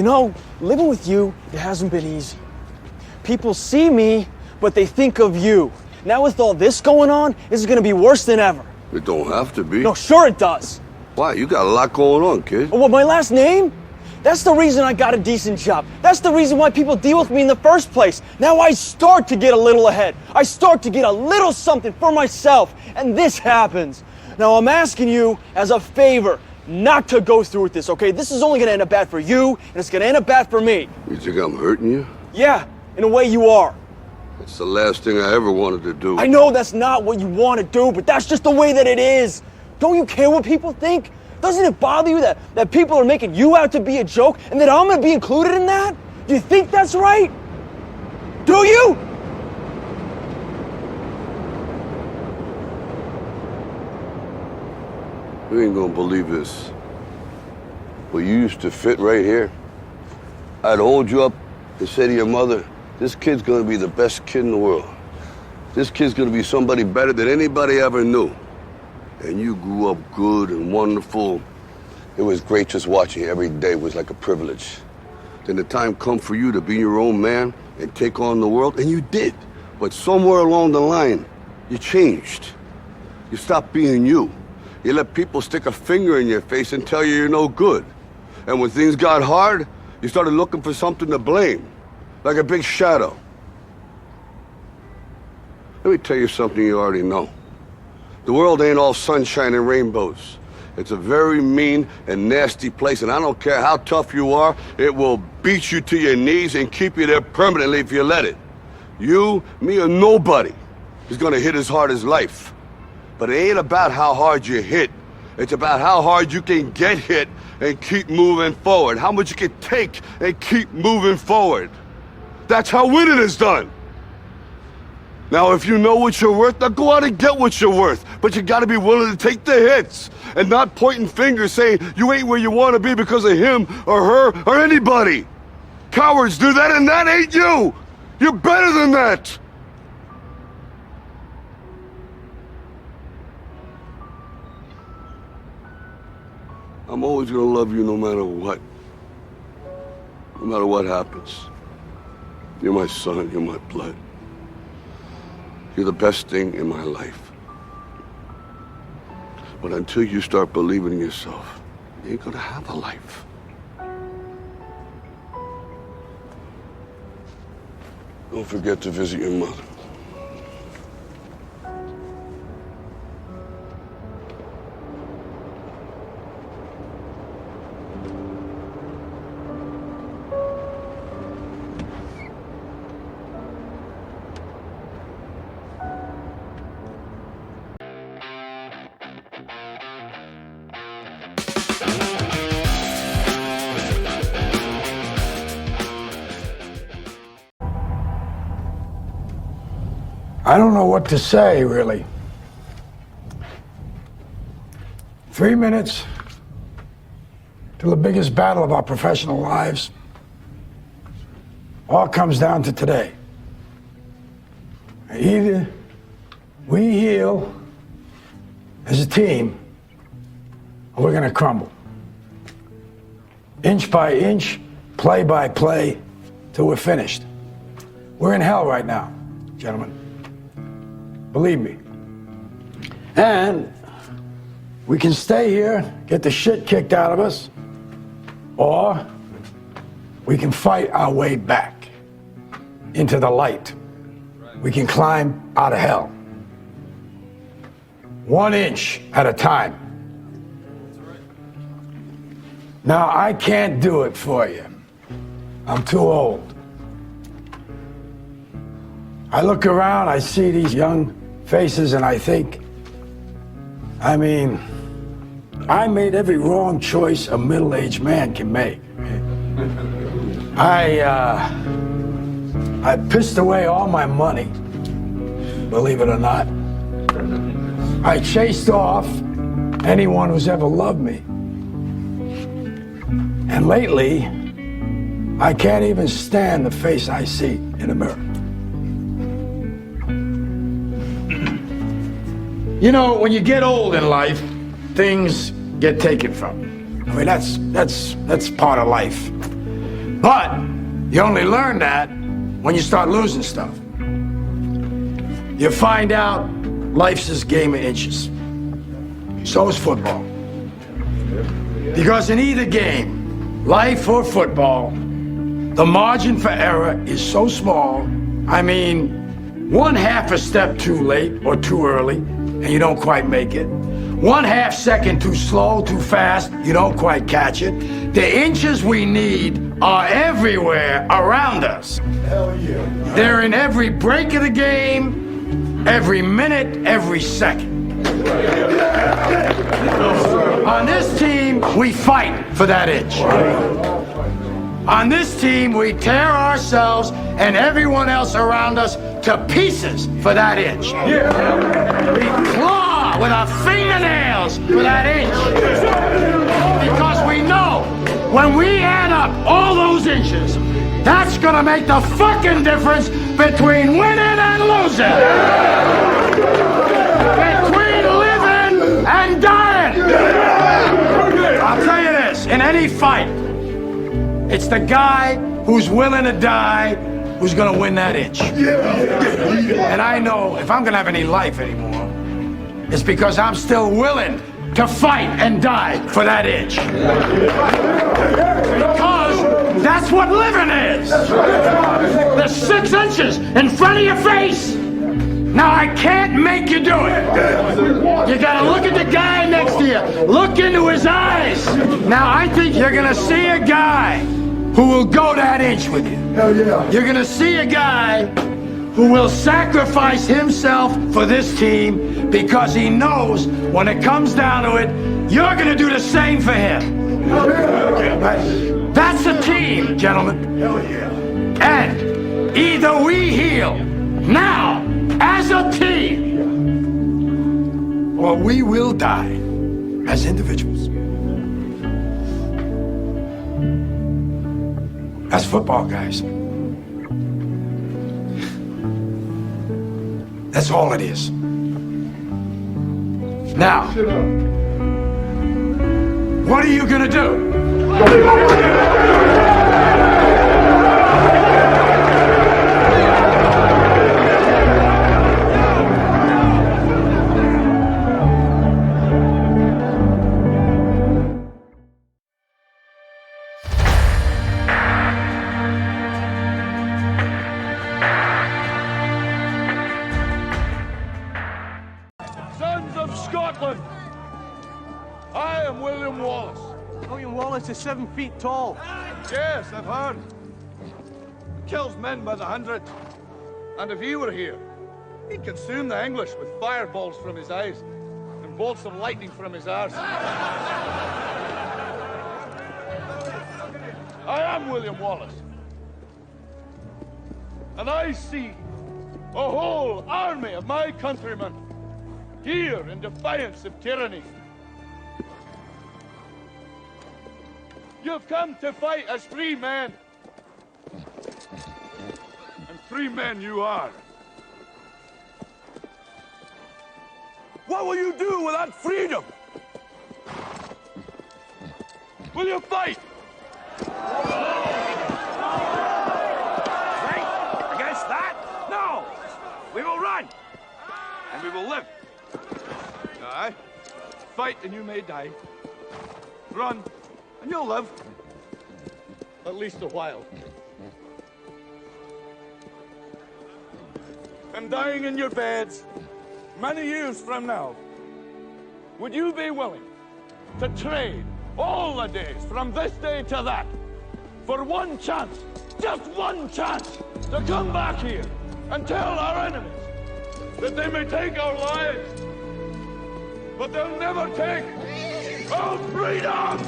You know, living with you, it hasn't been easy. People see me, but they think of you. Now with all this going on, this is gonna be worse than ever. It don't have to be. No, sure it does. Why? You got a lot going on, kid. Oh, what, my last name? That's the reason I got a decent job. That's the reason why people deal with me in the first place. Now I start to get a little ahead. I start to get a little something for myself, and this happens. Now I'm asking you as a favor not to go through with this, okay? This is only gonna end up bad for you, and it's gonna end up bad for me. You think I'm hurting you? Yeah, in a way you are. It's the last thing I ever wanted to do. I know that's not what you want to do, but that's just the way that it is. Don't you care what people think? Doesn't it bother you that people are making you out to be a joke and that I'm gonna be included in that? Do you think that's right? Do you? You ain't gonna believe this. But you used to fit right here. I'd hold you up and say to your mother, this kid's gonna be the best kid in the world. This kid's gonna be somebody better than anybody ever knew. And you grew up good and wonderful. It was great just watching you. Every day was like a privilege. Then the time come for you to be your own man and take on the world, and you did. But somewhere along the line, you changed. You stopped being you. You let people stick a finger in your face and tell you you're no good. And when things got hard, you started looking for something to blame, like a big shadow. Let me tell you something you already know. The world ain't all sunshine and rainbows. It's a very mean and nasty place, and I don't care how tough you are, it will beat you to your knees and keep you there permanently if you let it. You, me, or nobody is gonna hit as hard as life. But it ain't about how hard you hit. It's about how hard you can get hit and keep moving forward. How much you can take and keep moving forward. That's how winning is done. Now, if you know what you're worth, now go out and get what you're worth. But you gotta be willing to take the hits and not pointing fingers saying you ain't where you wanna be because of him or her or anybody. Cowards do that, and that ain't you. You're better than that. I'm always gonna love you no matter what. No matter what happens. You're my son, you're my blood. You're the best thing in my life. But until you start believing in yourself, you ain't gonna have a life. Don't forget to visit your mother. I don't know what to say, really. 3 minutes to the biggest battle of our professional lives. All comes down to today. Either we heal as a team, or we're gonna crumble. Inch by inch, play by play, till we're finished. We're in hell right now, gentlemen. Believe me. And we can stay here, get the shit kicked out of us, or we can fight our way back into the light. We can climb out of hell. 1 inch at a time. Now, I can't do it for you. I'm too old. I look around, I see these young faces, and I think, I mean, I made every wrong choice a middle-aged man can make. I pissed away all my money, believe it or not. I chased off anyone who's ever loved me. And lately, I can't even stand the face I see in the mirror. You know, when you get old in life, things get taken from you. I mean, that's part of life. But you only learn that when you start losing stuff. You find out life's this game of inches. So is football. Because in either game, life or football, the margin for error is so small. I mean, 1/2 a step too late or too early, and you don't quite make it. 1/2 second too slow, too fast, you don't quite catch it. The inches we need are everywhere around us. Hell yeah. They're in every break of the game, every minute, every second. On this team, we fight for that inch. On this team, we tear ourselves and everyone else around us to pieces for that inch. We claw with our fingernails for that inch. Because we know when we add up all those inches, that's gonna make the fucking difference between winning and losing. Between living and dying. I'll tell you this, in any fight, it's the guy who's willing to die who's gonna win that inch. And I know if I'm gonna have any life anymore, it's because I'm still willing to fight and die for that inch. Because that's what living is. The 6 inches in front of your face. Now I can't make you do it. You gotta look at the guy next to you. Look into his eyes. Now I think you're gonna see a guy who will go that inch with you. Hell yeah. You're gonna see a guy who will sacrifice himself for this team because he knows when it comes down to it, you're gonna do the same for him. That's a team, gentlemen. Hell yeah. And either we heal now as a team, or we will die as individuals. That's football, guys. That's all it is. Now, what are you gonna do? Sons of Scotland, I am William Wallace. William Wallace is 7 feet tall. Yes, I've heard. Kills men by the hundred. And if he were here, he'd consume the English with fireballs from his eyes and bolts of lightning from his arse. I am William Wallace. And I see a whole army of my countrymen here in defiance of tyranny. You've come to fight as free men. And free men you are. What will you do with that freedom? Will you fight? Fight against that? No! We will run! And we will live. Aye. Fight and you may die. Run and you'll live. At least a while. And dying in your beds many years from now, would you be willing to trade all the days from this day to that for one chance, just one chance, to come back here and tell our enemies that they may take our lives, but they'll never take our freedom!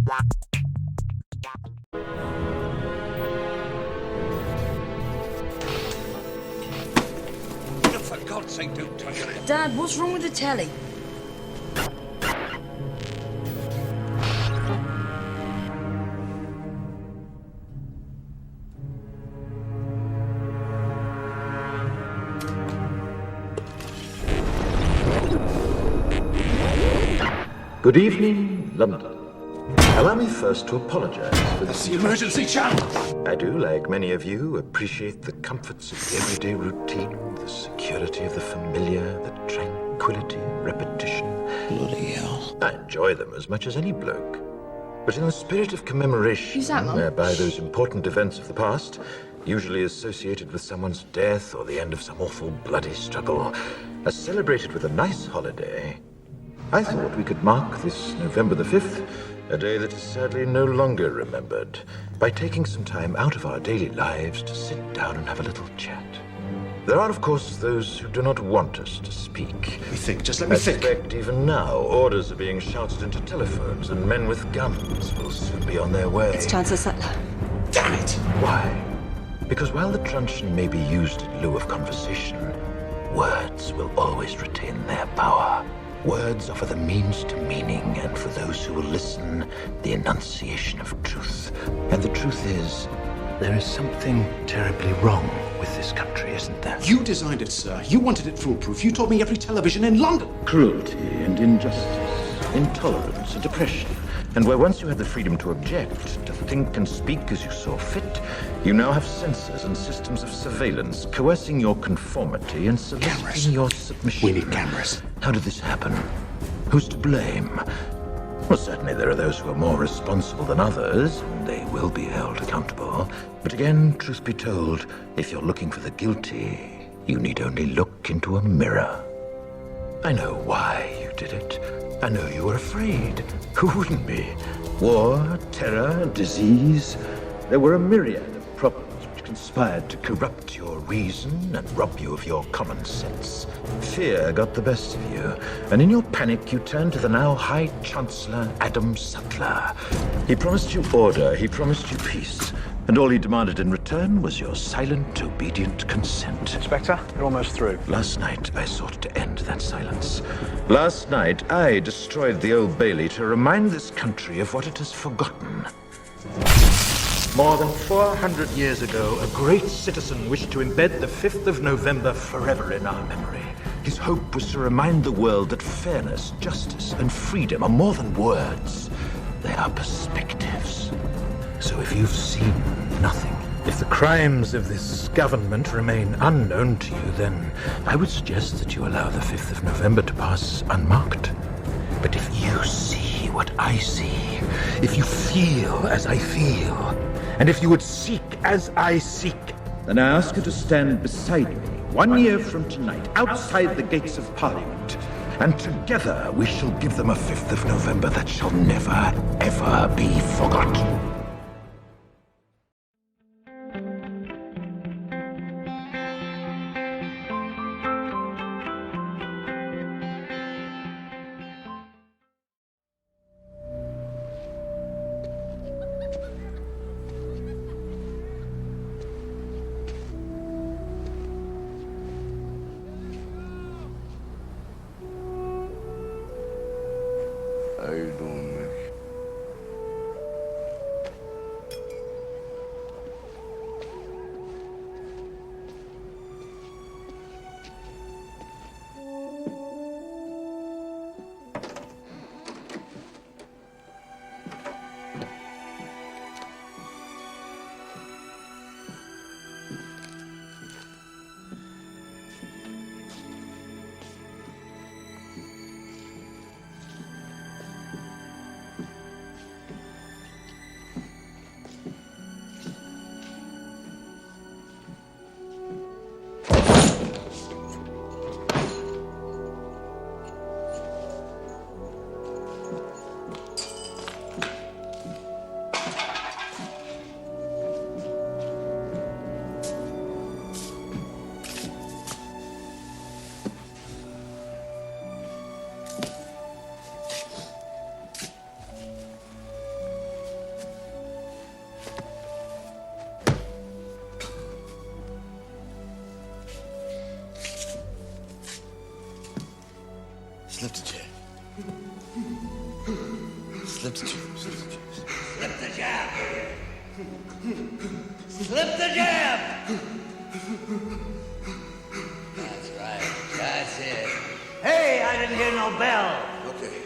For God's sake, don't touch it. Dad, what's wrong with the telly? Good evening, London. Allow me first to apologize for That's the emergency channel. I do, like many of you, appreciate the comforts of the everyday routine, the security of the familiar, the tranquility of repetition. Bloody hell. I enjoy them as much as any bloke. But in the spirit of commemoration, Who's that, Mum? whereby those important events of the past, usually associated with someone's death or the end of some awful bloody struggle, are celebrated with a nice holiday, I thought we could mark this November the 5th, a day that is sadly no longer remembered, by taking some time out of our daily lives to sit down and have a little chat. There are, of course, those who do not want us to speak. Let me think, just let me think. I suspect even now, orders are being shouted into telephones, and men with guns will soon be on their way. It's Chancellor Sutler. Damn it! Why? Because while the truncheon may be used in lieu of conversation, words will always retain their power. Words offer the means to meaning, and for those who will listen, the enunciation of truth. And the truth is, there is something terribly wrong with this country, isn't there? You designed it, sir. You wanted it foolproof. You told me every television in London. Cruelty and injustice, intolerance and oppression. And where once you had the freedom to object, to think and speak as you saw fit, you now have censors and systems of surveillance coercing your conformity and Cameras. soliciting your submission. We need cameras. How did this happen? Who's to blame? Well, certainly there are those who are more responsible than others, and they will be held accountable. But again, truth be told, if you're looking for the guilty, you need only look into a mirror. I know why you did it. I know you were afraid. Who wouldn't be? War, terror, disease. There were a myriad of problems which conspired to corrupt your reason and rob you of your common sense. Fear got the best of you, and in your panic you turned to the now High Chancellor Adam Sutler. He promised you order, he promised you peace, and all he demanded in return was your silent, obedient consent. Inspector, you're almost through. Last night, I sought to end that silence. Last night, I destroyed the Old Bailey to remind this country of what it has forgotten. More than 400 years ago, a great citizen wished to embed the 5th of November forever in our memory. His hope was to remind the world that fairness, justice, and freedom are more than words. They are perspectives. So if you've seen nothing, if the crimes of this government remain unknown to you, then I would suggest that you allow the 5th of November to pass unmarked. But if you see what I see, if you feel as I feel, and if you would seek as I seek, then I ask you to stand beside me 1 year from tonight, outside the gates of Parliament, and together we shall give them a 5th of November that shall never, ever be forgotten. How you doing, man? Slip the jab. Slip the jab. Slip the jab. Slip the jab. Slip the jab. That's right. That's it. Hey, I didn't hear no bell. Okay.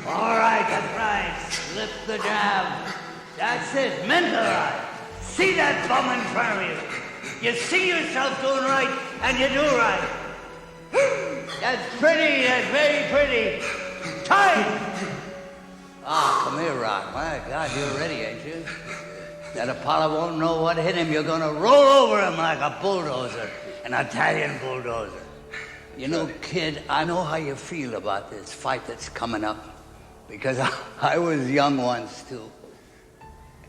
All right, that's right. Slip the jab. That's it. Mentalize. See that bum in front of you. You see yourself doing right, and you do right. That's pretty. That's very pretty. Time. Ah, come here, Rock. My God, you're ready, ain't you? That Apollo won't know what hit him. You're gonna roll over him like a bulldozer, an Italian bulldozer. You know, kid, I know how you feel about this fight that's coming up, because I was young once, too.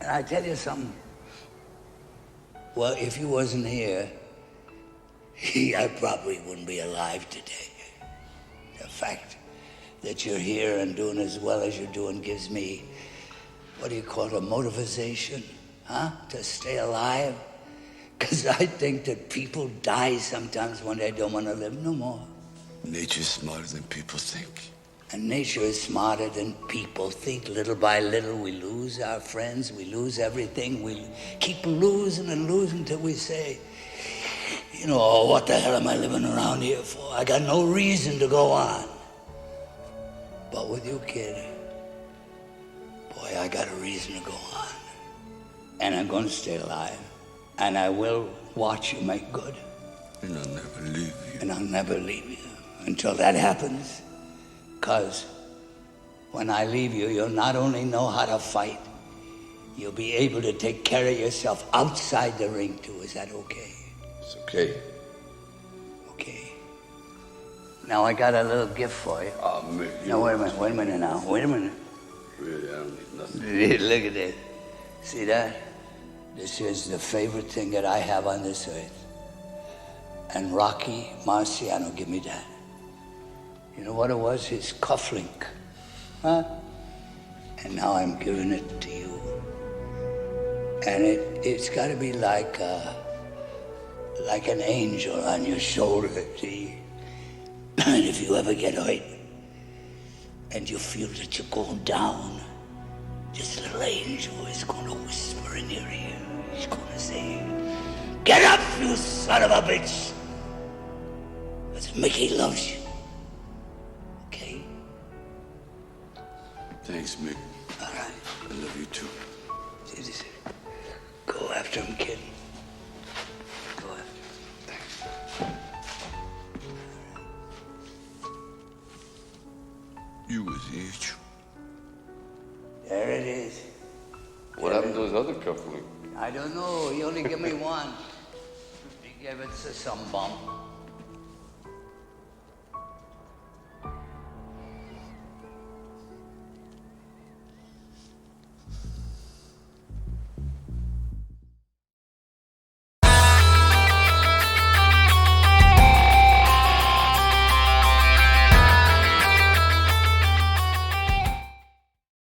And I tell you something. Well, if you wasn't here, I probably wouldn't be alive today. The fact that you're here and doing as well as you're doing gives me, what do you call it, a motivation, huh? To stay alive. Because I think that people die sometimes when they don't want to live no more. Nature's smarter than people think. And nature is smarter than people think. Little by little, we lose our friends, we lose everything. We keep losing and losing till we say, you know, oh, what the hell am I living around here for? I got no reason to go on. But with you, kid, boy, I got a reason to go on. And I'm going to stay alive. And I will watch you make good. And I'll never leave you. And I'll never leave you until that happens. Because when I leave you, you'll not only know how to fight, you'll be able to take care of yourself outside the ring, too. Is that okay? It's okay. Okay. Now, I got a little gift for you. Oh, man. No, wait a minute now. Wait a minute. Really, I don't need nothing. Look at this. See that? This is the favorite thing that I have on this earth. And Rocky Marciano gave me that. You know what it was? His cufflink. Huh? And now I'm giving it to you. And it's got to be like an angel on your shoulder, see? And if you ever get hurt and you feel that you're going down, this little angel is going to whisper in your ear. He's going to say, "Get up, you son of a bitch! Because Mickey loves you." Okay? Thanks, Mick. All right. I love you too. See, go after him, kid. Go after him. Thanks. You was it. There it is. What happened to his other cufflink? I don't know. He only gave me one. He gave it to some bum.